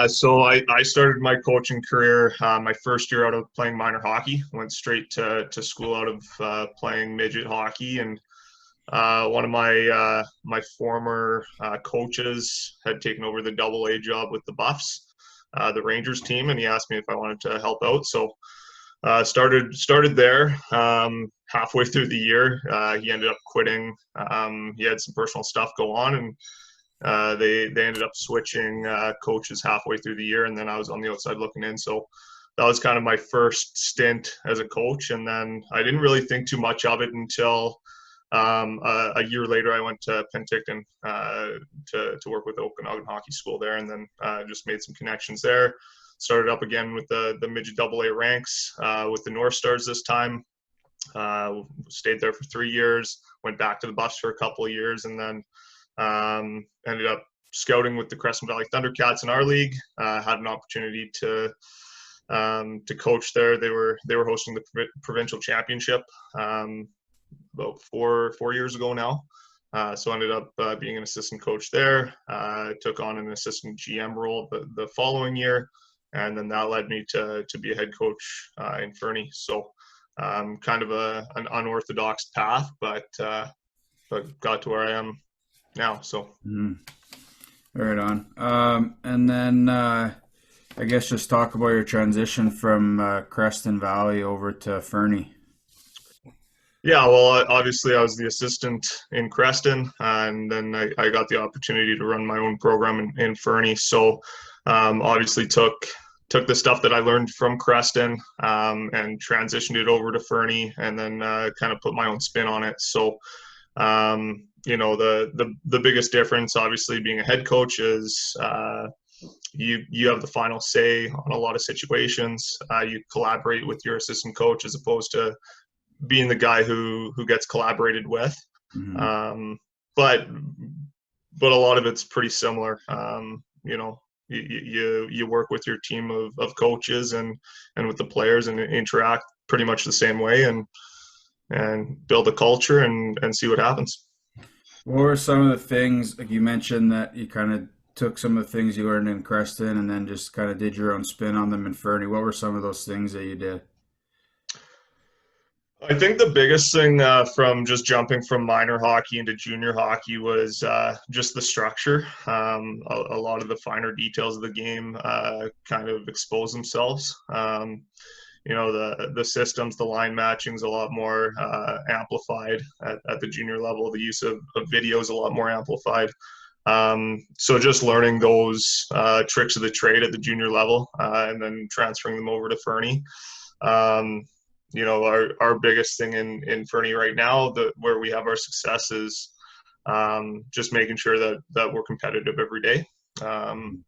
So I started my coaching career my first year out of playing minor hockey. Went straight to school out of playing midget hockey, and one of my former coaches had taken over the Double A job with the Buffs, the Rangers team, and he asked me if I wanted to help out. So started there. Halfway through the year, he ended up quitting. He had some personal stuff go on, and they ended up switching coaches halfway through the year, and then I was on the outside looking in. So that was kind of my first stint as a coach, and then I didn't really think too much of it until a year later I went to Penticton to work with Okanagan Hockey School there, and then just made some connections there. Started up again with the midget Double A ranks with the North Stars this time. Stayed there for 3 years, went back to the Buffs for a couple of years, and then ended up scouting with the Crescent Valley Thundercats in our league. Had an opportunity to coach there. They were hosting the provincial championship about four years ago now. So ended up being an assistant coach there. Took on an assistant GM role the following year, and then that led me to be a head coach in Fernie. So kind of an unorthodox path, but got to where I am now. So right on. And then I guess just talk about your transition from Creston Valley over to Fernie. Yeah, well, obviously I was the assistant in Creston, and then I got the opportunity to run my own program in Fernie. So obviously took the stuff that I learned from Creston and transitioned it over to Fernie, and then kind of put my own spin on it. So the biggest difference, obviously, being a head coach is you have the final say on a lot of situations. You collaborate with your assistant coach as opposed to being the guy who gets collaborated with. Mm-hmm. But a lot of it's pretty similar. You work with your team of coaches and with the players and interact pretty much the same way and build a culture and see what happens. What were some of the things, like you mentioned that you kind of took some of the things you learned in Creston and then just kind of did your own spin on them in Fernie? What were some of those things that you did? I think the biggest thing from just jumping from minor hockey into junior hockey was just the structure. A lot of the finer details of the game kind of expose themselves. The systems, the line matching is a lot more amplified at the junior level. The use of video is a lot more amplified. So just learning those tricks of the trade at the junior level and then transferring them over to Fernie. Our biggest thing in Fernie right now, where we have our success is just making sure that we're competitive every day, and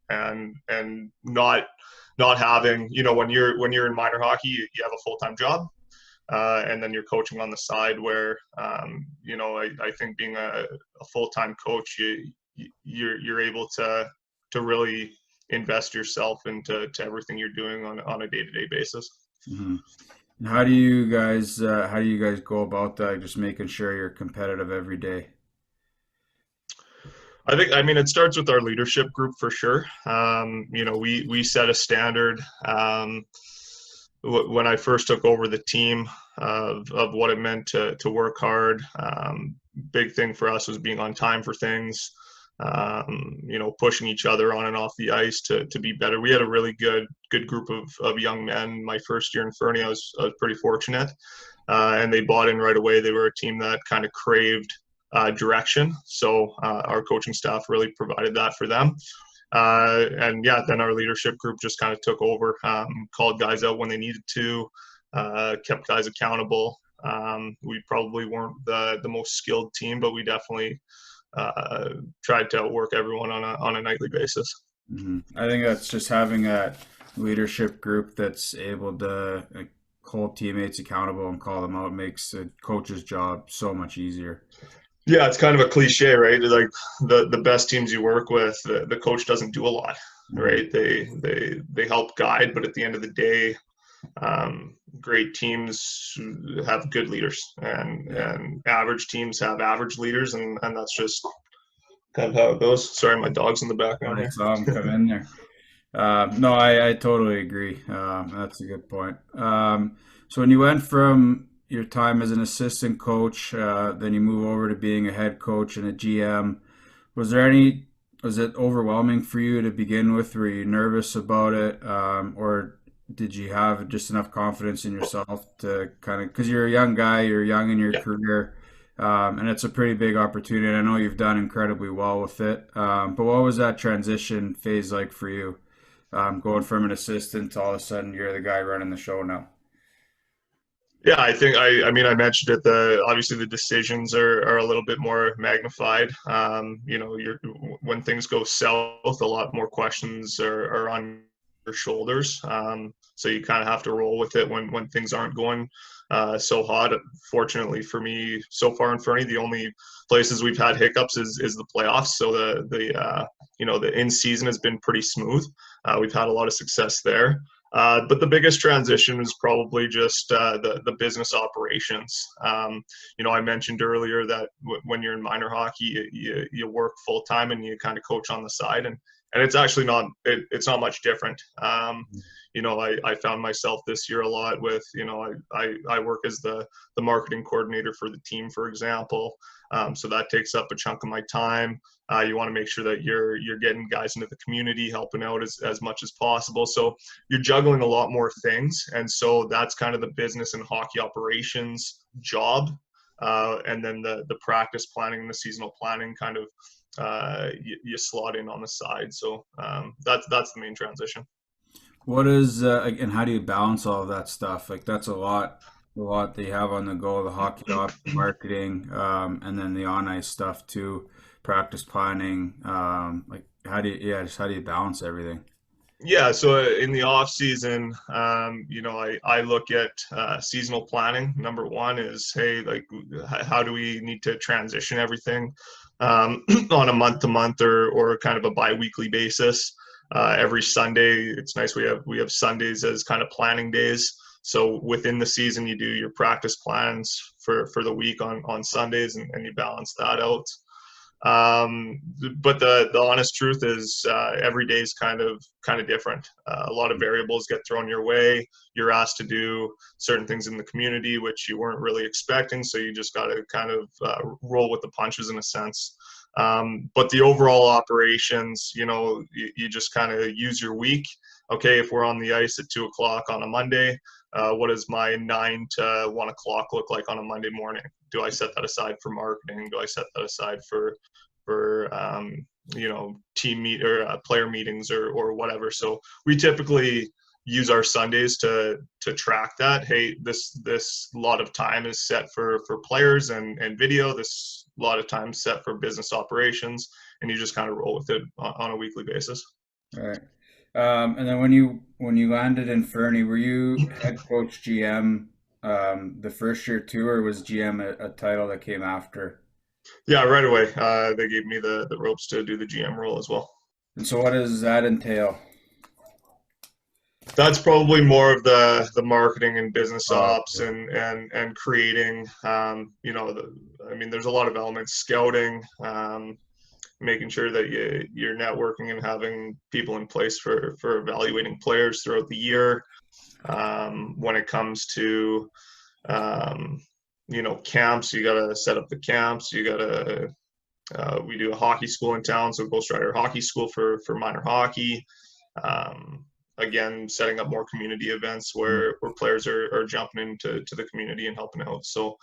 not having, when you're in minor hockey, you have a full-time job, and then you're coaching on the side. Where I think being a full-time coach, you're able to really invest yourself into everything you're doing on a day-to-day basis. Mm-hmm. How do you guys go about that? Just making sure you're competitive every day. I mean, it starts with our leadership group for sure. We set a standard when I first took over the team of what it meant to work hard. Big thing for us was being on time for things. Pushing each other on and off the ice to be better. We had a really good group of young men. My first year in Fernie, I was pretty fortunate, and they bought in right away. They were a team that kind of craved direction, so our coaching staff really provided that for them. Then our leadership group just kind of took over, called guys out when they needed to, kept guys accountable. We probably weren't the most skilled team, but we definitely tried to outwork everyone on a nightly basis. Mm-hmm. I think that's just having a leadership group that's able to hold teammates accountable and call them out makes a coach's job so much easier. Yeah, it's kind of a cliche, right? Like the best teams you work with, the coach doesn't do a lot, right? They help guide, but at the end of the day, great teams have good leaders, and average teams have average leaders, and that's just kind of how it goes. Sorry, my dog's in the background I here. saw him come in there. No, I totally agree. That's a good point. So when you went from your time as an assistant coach, then you move over to being a head coach and a GM, was there any, was it overwhelming for you to begin with? Were you nervous about it? Or did you have just enough confidence in yourself to kind of, because you're a young guy, you're young in your Yeah. career, and it's a pretty big opportunity. I know you've done incredibly well with it. But what was that transition phase like for you? Going from an assistant to all of a sudden you're the guy running the show now. Yeah, I think I mean I mentioned it. The obviously the decisions are a little bit more magnified. You know, you're when things go south, a lot more questions are on your shoulders. So you kind of have to roll with it when things aren't going so hot. Fortunately for me, so far in Fernie, the only places we've had hiccups is the playoffs. So the you know the in season has been pretty smooth. We've had a lot of success there. But the biggest transition is probably just the business operations. You know, I mentioned earlier that when you're in minor hockey, you work full time and you kind of coach on the side, and it's actually not it's not much different. You know, I found myself this year a lot with, you know, I work as the marketing coordinator for the team, for example. So that takes up a chunk of my time. You want to make sure that you're getting guys into the community, helping out as much as possible. So you're juggling a lot more things, and so that's kind of the business and hockey operations job. And then the practice planning and the seasonal planning kind of you slot in on the side. So that's the main transition. What is and how do you balance all of that stuff? Like that's a lot that you have on the go, the hockey ops, marketing, and then the on ice stuff too, practice planning. Like how do you, yeah, just how do you balance everything? Yeah, so in the off season, you know, I look at seasonal planning. Number one is, hey, like, how do we need to transition everything on a month to month or kind of a biweekly basis? Every Sunday, it's nice we have Sundays as kind of planning days. So within the season, you do your practice plans for the week on Sundays, and you balance that out. But the honest truth is every day is kind of different. A lot of variables get thrown your way. You're asked to do certain things in the community which you weren't really expecting, so you just got to kind of roll with the punches in a sense. But the overall operations, you know, you just kind of use your week. Okay, if we're on the ice at 2 o'clock on a Monday, what does my 9 to 1 o'clock look like on a Monday morning? Do I set that aside for marketing? Do I set that aside for you know, team meet or player meetings or whatever? So we typically use our Sundays to track that. Hey, this lot of time is set for players and video. This lot of time set for business operations, and you just kind of roll with it on a weekly basis. All right. And then when you landed in Fernie, were you head coach GM the first year too, or was GM a title that came after? Yeah, right away. They gave me the ropes to do the GM role as well. And so what does that entail? That's probably more of the marketing and business Uh, ops and creating. You know, I mean, there's a lot of elements: scouting, making sure that you're networking and having people in place for evaluating players throughout the year. When it comes to um, you know, camps, you got to set up the camps. You got to we do a hockey school in town, so Ghostwriter Hockey School for minor hockey. Um, Again, setting up more community events where players are jumping into the community and helping out. So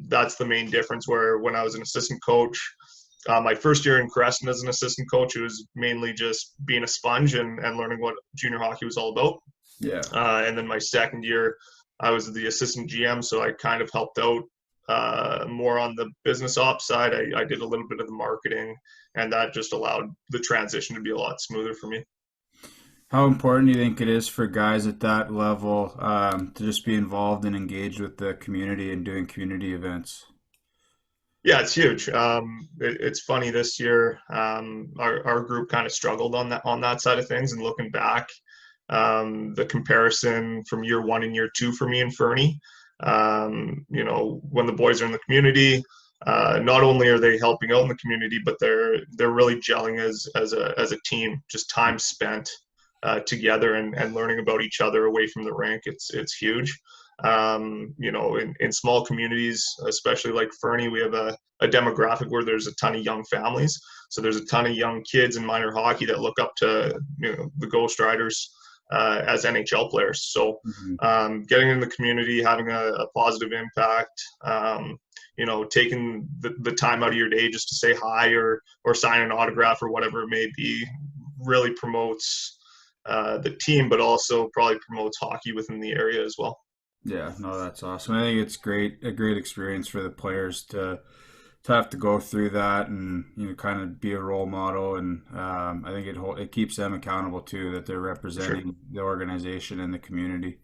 that's the main difference. Where when I was an assistant coach, my first year in Creston as an assistant coach, it was mainly just being a sponge and learning what junior hockey was all about. yeah. And then my second year, I was the assistant GM, so I kind of helped out more on the business ops side. I did a little bit of the marketing, and that just allowed the transition to be a lot smoother for me. How important do you think it is for guys at that level to just be involved and engaged with the community and doing community events? Yeah, it's huge. It's funny this year. Our group kind of struggled on that side of things, and looking back, the comparison from year one and year two for me and Fernie. You know, when the boys are in the community, not only are they helping out in the community, but they're really gelling as a team. Just time spent. together and learning about each other away from the rink. It's huge. In small communities, especially like Fernie, we have a demographic where there's a ton of young families. So there's a ton of young kids in minor hockey that look up to the Ghostriders as NHL players. So getting in the community, having a positive impact, taking the time out of your day just to say hi or sign an autograph or whatever it may be, really promotes the team, but also probably promotes hockey within the area as well. Yeah, no, that's awesome. I think it's a great experience for the players to have to go through that and kind of be a role model, and I think it keeps them accountable too, that they're representing the organization and the community.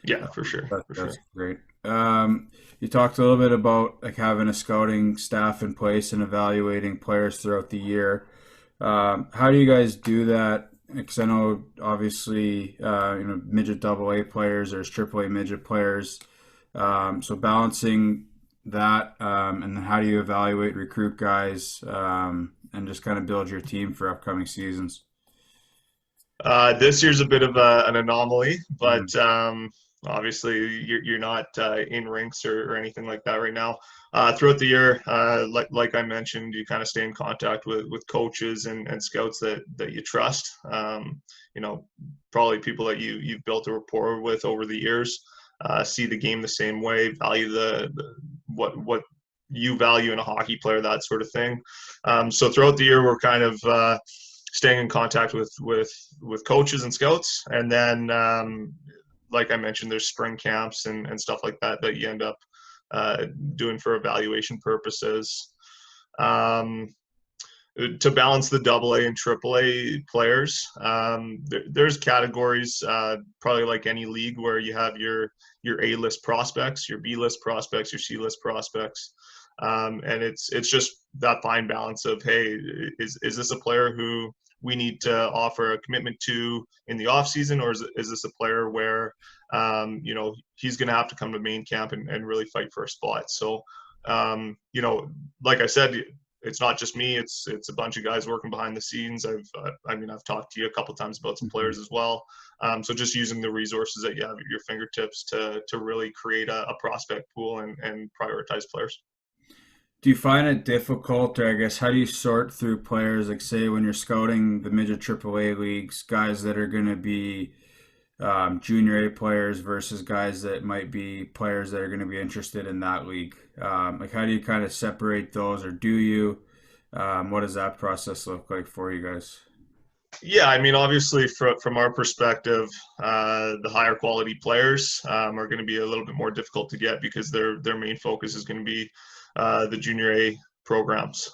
Yeah, for sure. That's great. You talked a little bit about like having a scouting staff in place and evaluating players throughout the year. How do you guys do that? Because I know obviously midget AA players, there's AAA midget players. So balancing that, and then how do you evaluate, recruit guys, and just kind of build your team for upcoming seasons? This year's a bit of an anomaly, but obviously you're not in rinks or anything like that right now. Throughout the year, like I mentioned, you kind of stay in contact with coaches and scouts that you trust. Probably people that you've built a rapport with over the years, see the game the same way, value what you value in a hockey player, that sort of thing. So throughout the year, we're kind of staying in contact with coaches and scouts, and then like I mentioned, there's spring camps and stuff like that you end up doing for evaluation purposes. To balance the AA and AAA players, there's categories, probably like any league, where you have your A-list prospects, your B-list prospects, your C-list prospects, and it's just that fine balance of, hey, is this a player who we need to offer a commitment to in the off season, or is this a player where he's going to have to come to main camp and really fight for a spot? So like I said, it's not just me, it's a bunch of guys working behind the scenes. I've talked to you a couple times about some players as well. So just using the resources that you have at your fingertips to really create a prospect pool and prioritize players. Do you find it difficult, or I guess how do you sort through players, like say when you're scouting the midget AAA leagues, guys that are going to be junior A players versus guys that might be players that are going to be interested in that league? Like how do you kind of separate those, or do you? What does that process look like for you guys? Yeah, obviously from our perspective, the higher quality players are going to be a little bit more difficult to get because their main focus is going to be the junior A programs.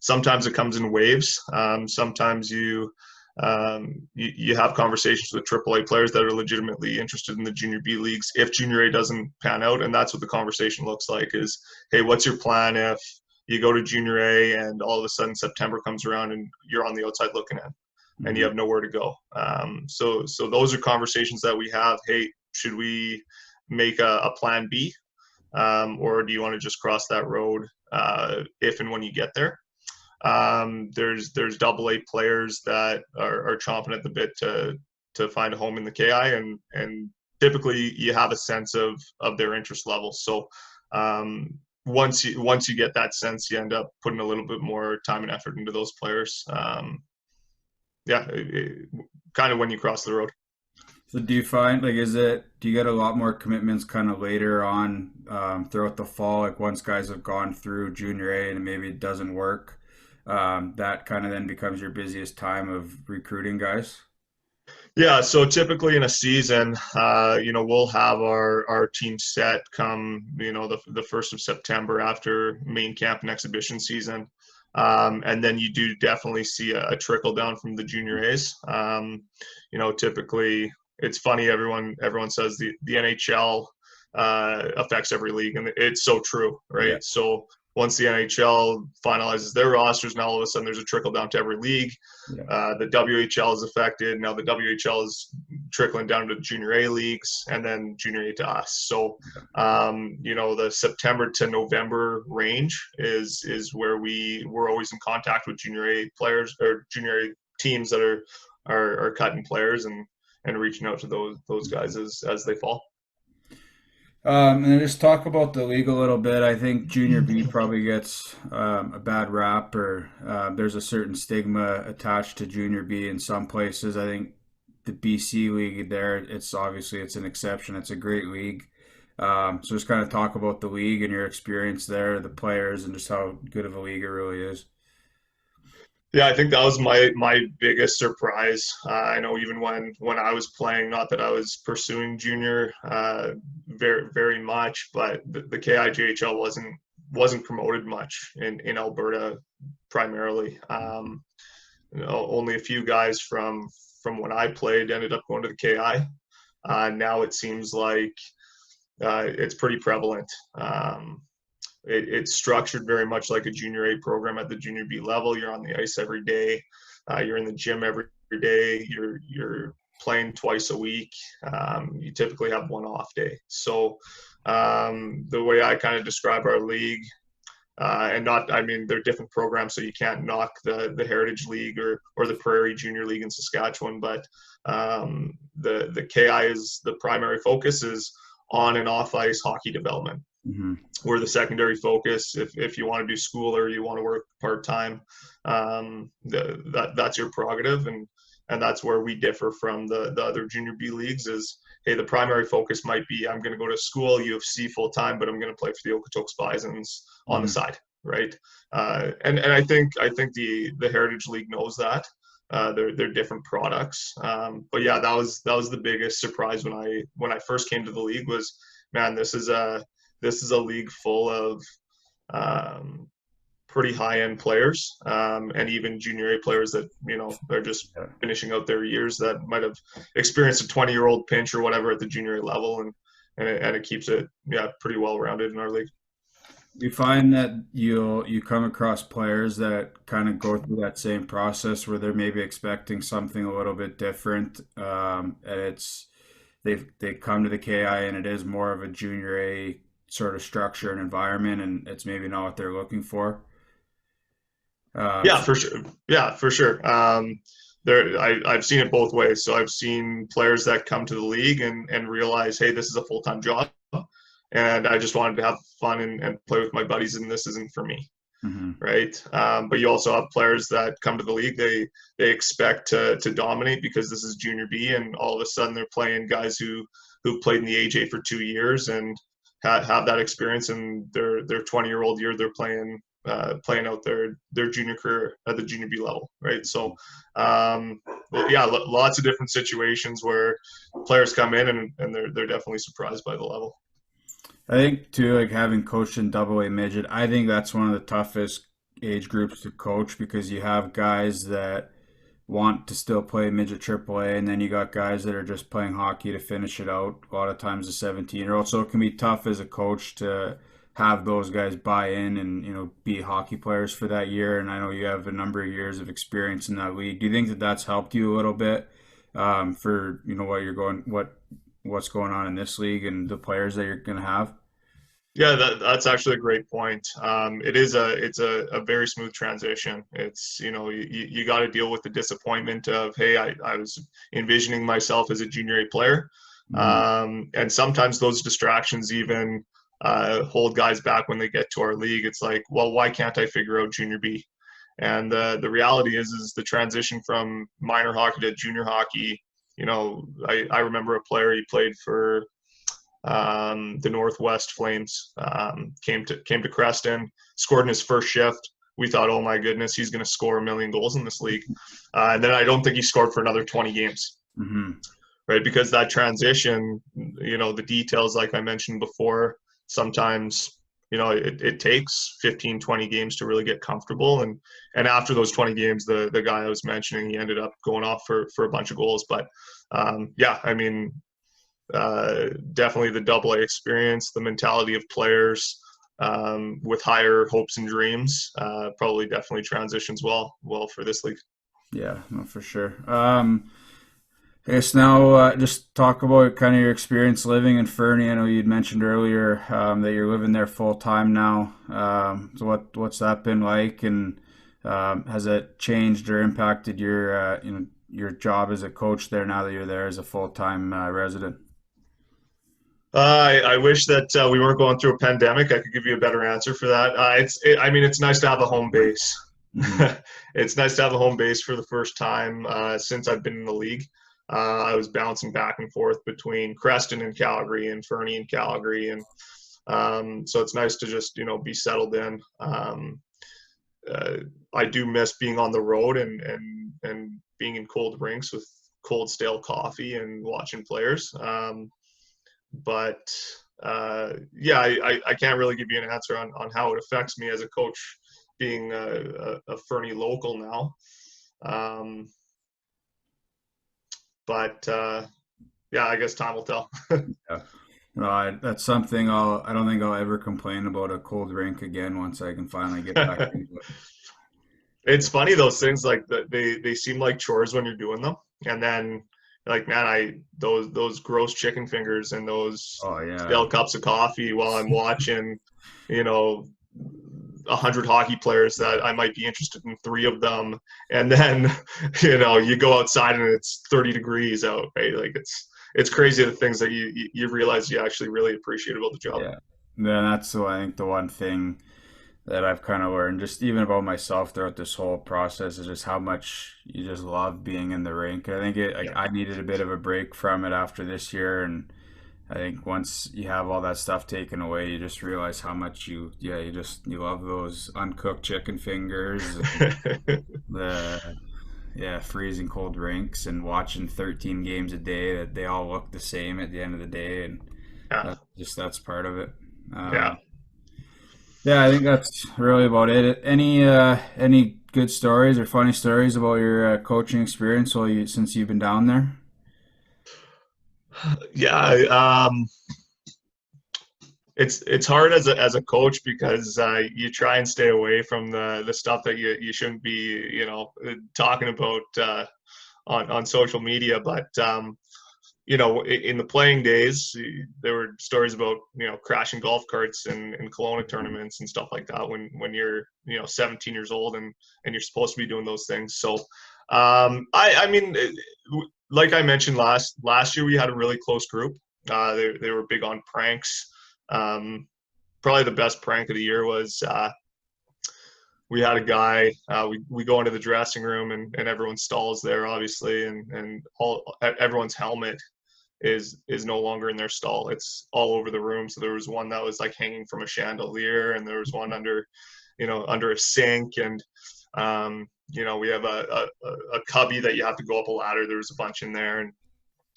Sometimes it comes in waves. Sometimes you have conversations with AAA players that are legitimately interested in the junior B leagues if junior A doesn't pan out, and that's what the conversation looks like is, hey, what's your plan if you go to junior A and all of a sudden September comes around and you're on the outside looking in and you have nowhere to go? So those are conversations that we have. Hey, should we make a plan B? Or do you want to just cross that road if and when you get there? There's AA players that are chomping at the bit to find a home in the KI, and typically you have a sense of their interest levels. So once you get that sense, you end up putting a little bit more time and effort into those players. Kind of when you cross the road. So do you find, like, do you get a lot more commitments kind of later on throughout the fall, like once guys have gone through junior A and maybe it doesn't work, that kind of then becomes your busiest time of recruiting guys? Yeah, so typically in a season, we'll have our team set come, the 1st of September after main camp and exhibition season. And then you do definitely see a trickle down from the junior A's. Typically, it's funny, everyone says the NHL affects every league, and it's so true, right? Yeah. So once the NHL finalizes their rosters, now all of a sudden there's a trickle down to every league. Yeah. The WHL is affected. Now the WHL is trickling down to junior A leagues and then junior A to us. So, the September to November range is where we're always in contact with junior A players or junior A teams that are are cutting players and reaching out to those guys as they fall. And then just talk about the league a little bit. I think Junior B probably gets a bad rap, or there's a certain stigma attached to Junior B in some places. I think the BC league there, it's obviously it's an exception. It's a great league. So just kind of talk about the league and your experience there, the players, and just how good of a league it really is. Yeah, I think that was my biggest surprise. I know even when I was playing, not that I was pursuing junior very much, but the KIJHL wasn't promoted much in Alberta primarily. Only a few guys from when I played ended up going to the KI. Now it seems like it's pretty prevalent. It's structured very much like a junior A program at the junior B level. You're on the ice every day. You're in the gym every day. You're playing twice a week. You typically have one off day. So the way I kind of describe our league, and not, I mean, they're different programs, so you can't knock the Heritage League or the Prairie Junior League in Saskatchewan, but the KI is the primary focus is on and off ice hockey development. Mm-hmm. We're the secondary focus. If you want to do school or you want to work part-time, that's your prerogative. And that's where we differ from the other junior B leagues is, hey, the primary focus might be, I'm going to go to school, UFC full-time, but I'm going to play for the Okotoks Bisons on the side. Right. And I think the Heritage League knows that. They're different products. But yeah, that was the biggest surprise when I first came to the league was, man, this is a league full of pretty high-end players, and even junior A players that, they're just finishing out their years that might have experienced a 20-year-old pinch or whatever at the junior A level, and it keeps it pretty well-rounded in our league. You find that you come across players that kind of go through that same process where they're maybe expecting something a little bit different, and they come to the KI and it is more of a junior A sort of structure and environment, and it's maybe not what they're looking for. Yeah, for sure. Yeah, for sure. I've seen it both ways. So I've seen players that come to the league and realize, hey, this is a full-time job, and I just wanted to have fun and play with my buddies, and this isn't for me. Mm-hmm. Right. But you also have players that come to the league, they expect to dominate because this is junior B, and all of a sudden they're playing guys who played in the AJ for 2 years and have that experience, and their 20-year-old year they're playing out their junior career at the junior B level, right? So lots of different situations where players come in and they're definitely surprised by the level. I think too, like having coached in AA midget, I think that's one of the toughest age groups to coach because you have guys that want to still play midget AAA, and then you got guys that are just playing hockey to finish it out. A lot of times, the 17-year-old, so it can be tough as a coach to have those guys buy in and be hockey players for that year. And I know you have a number of years of experience in that league. Do you think that that's helped you a little bit for what's going on in this league and the players that you're going to have? Yeah, that's actually a great point. It's a very smooth transition. It's, you got to deal with the disappointment of, hey, I was envisioning myself as a junior A player. And sometimes those distractions even hold guys back when they get to our league. It's like, well, why can't I figure out junior B? And the reality is the transition from minor hockey to junior hockey. I remember a player, he played for the Northwest Flames, came to Creston, scored in his first shift. We thought, oh my goodness, he's going to score 1 million goals in this league. And then I don't think he scored for another 20 games. Mm-hmm. Right? Because that transition, the details, like I mentioned before, sometimes, it takes 15, 20 games to really get comfortable. And after those 20 games, the guy I was mentioning, he ended up going off for a bunch of goals. But definitely the AA experience, the mentality of players with higher hopes and dreams, probably definitely transitions well for this league. Yeah, no, for sure. I guess now just talk about kind of your experience living in Fernie. I know you'd mentioned earlier that you're living there full time now. So what's that been like, and has it changed or impacted your your job as a coach there now that you're there as a full-time resident? I wish that we weren't going through a pandemic. I could give you a better answer for that. I mean, it's nice to have a home base. Hmm. It's nice to have a home base for the first time since I've been in the league. I was bouncing back and forth between Creston and Calgary and Fernie and Calgary, and so it's nice to just be settled in. Uh, I do miss being on the road and being in cold rinks with cold stale coffee and watching players. But yeah, I can't really give you an answer on how it affects me as a coach being a Fernie local now. Um, but yeah, I guess time will tell. Yeah. No, that's something I don't think I'll ever complain about a cold rink again once I can finally get back into it. It's funny, those things, like they seem like chores when you're doing them, and then like, man, I those gross chicken fingers and those Oh yeah. stale cups of coffee while I'm watching, you know, 100 hockey players that I might be interested in three of them, and then you go outside and it's 30 degrees out, right? Like it's crazy the things that you realize you actually really appreciate about the job. Yeah. Then I think the one thing that I've kind of learned, just even about myself throughout this whole process, is just how much you just love being in the rink. I think Yeah. I needed a bit of a break from it after this year, and I think once you have all that stuff taken away, you just realize how much you love those uncooked chicken fingers and the freezing cold rinks and watching 13 games a day that they all look the same at the end of the day, and Yeah. that's part of it. Yeah. Yeah, I think that's really about it. Any good stories or funny stories about your coaching experience since you've been down there? Yeah. It's hard as a coach because you try and stay away from the stuff that you shouldn't be talking about on social media. But in the playing days, there were stories about crashing golf carts in Kelowna tournaments and stuff like that when you're 17 years old and you're supposed to be doing those things. So I mean, like I mentioned last year, we had a really close group. They were big on pranks. Probably the best prank of the year was we had a guy. We go into the dressing room and everyone's stalls there, obviously, and everyone's helmet is no longer in their stall. It's all over the room. So there was one that was like hanging from a chandelier, and there was one under a sink, and we have a cubby that you have to go up a ladder. There was a bunch in there, and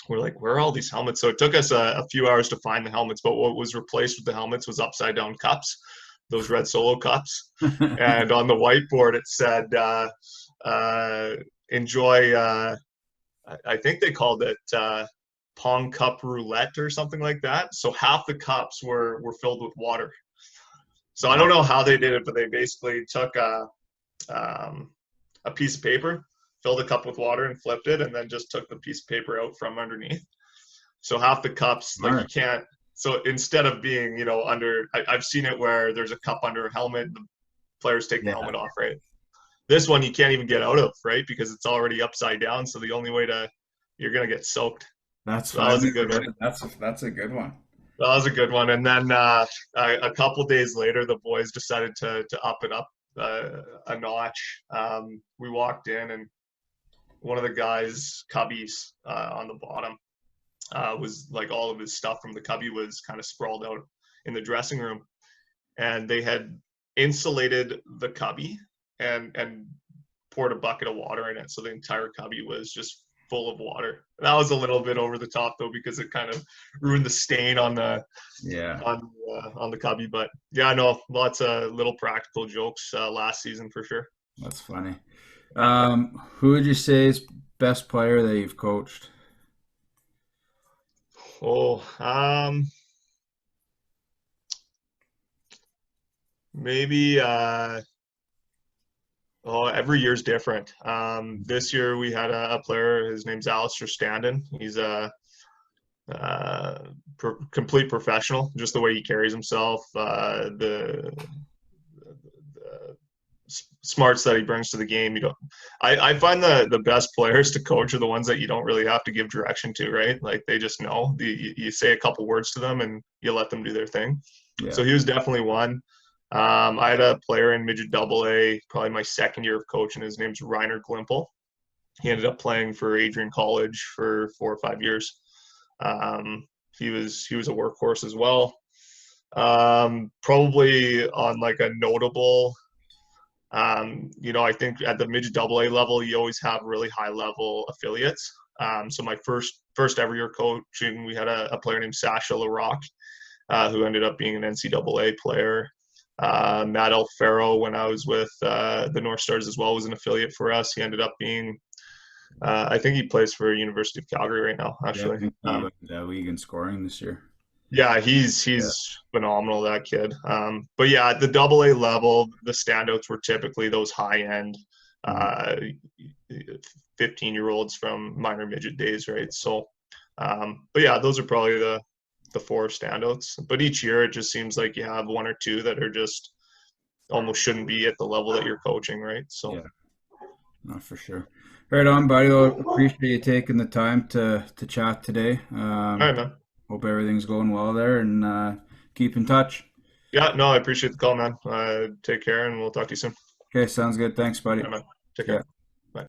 we're like, where are all these helmets? So it took us a few hours to find the helmets, but what was replaced with the helmets was upside down cups, those red Solo cups. And on the whiteboard, it said, enjoy, I think they called it Pong Cup Roulette or something like that. So half the cups were filled with water. So I don't know how they did it, but they basically took a piece of paper, filled a cup with water and flipped it, and then just took the piece of paper out from underneath. So half the cups, like, you can't. So instead of being, I've seen it where there's a cup under a helmet, the players take the helmet off, right? This one you can't even get out of, right? Because it's already upside down. So the only way you're going to get soaked. That's So that was a good one. That's a good one. That was a good one. And then a couple days later, the boys decided to up it up a notch. We walked in, and one of the guys' cubbies on the bottom was like all of his stuff from the cubby was kind of sprawled out in the dressing room, and they had insulated the cubby and poured a bucket of water in it, so the entire cubby was just full of water. That was a little bit over the top though, because it kind of ruined the stain on the on the cubby. But yeah, no, lots of little practical jokes last season for sure. That's funny. Who would you say is best player that you've coached? Oh, maybe every year's different. This year we had a player, his name's Alistair Standen. He's a complete professional, just the way he carries himself, the smarts that he brings to the game. You don't. I find the best players to coach are the ones that you don't really have to give direction to, right? Like they just know. You say a couple words to them and you let them do their thing. Yeah. So he was definitely one. I had a player in midget double A, probably my second year of coaching. His name's Reiner Glimple. He ended up playing for Adrian College for 4 or 5 years. He was a workhorse as well. Probably on like a notable, I think at the midget double A level, you always have really high level affiliates. So my first ever year coaching, we had a player named Sasha LaRock, who ended up being an NCAA player. Matt Alfaro, when I was with the North Stars as well, was an affiliate for us. He ended up being, I think he plays for University of Calgary right now, Yeah, I actually. think he led the league in scoring this year. Yeah, Yeah. he's phenomenal, that kid. But yeah, at the double A level, the standouts were typically those high end Mhm. uh, 15-year-olds from minor midget days, right? So, but yeah, those are probably the four standouts. But each year, it just seems like you have one or two that are just almost shouldn't be at the level that you're coaching, right? So, Yeah, not for sure. Right on, buddy. Well, appreciate you taking the time to chat today. all right, man. Hope everything's going well there, and keep in touch. Yeah, no, I appreciate the call, man. Take care, and we'll talk to you soon. Okay, sounds good. Thanks, buddy. All right, man. Take See ya. care. Bye.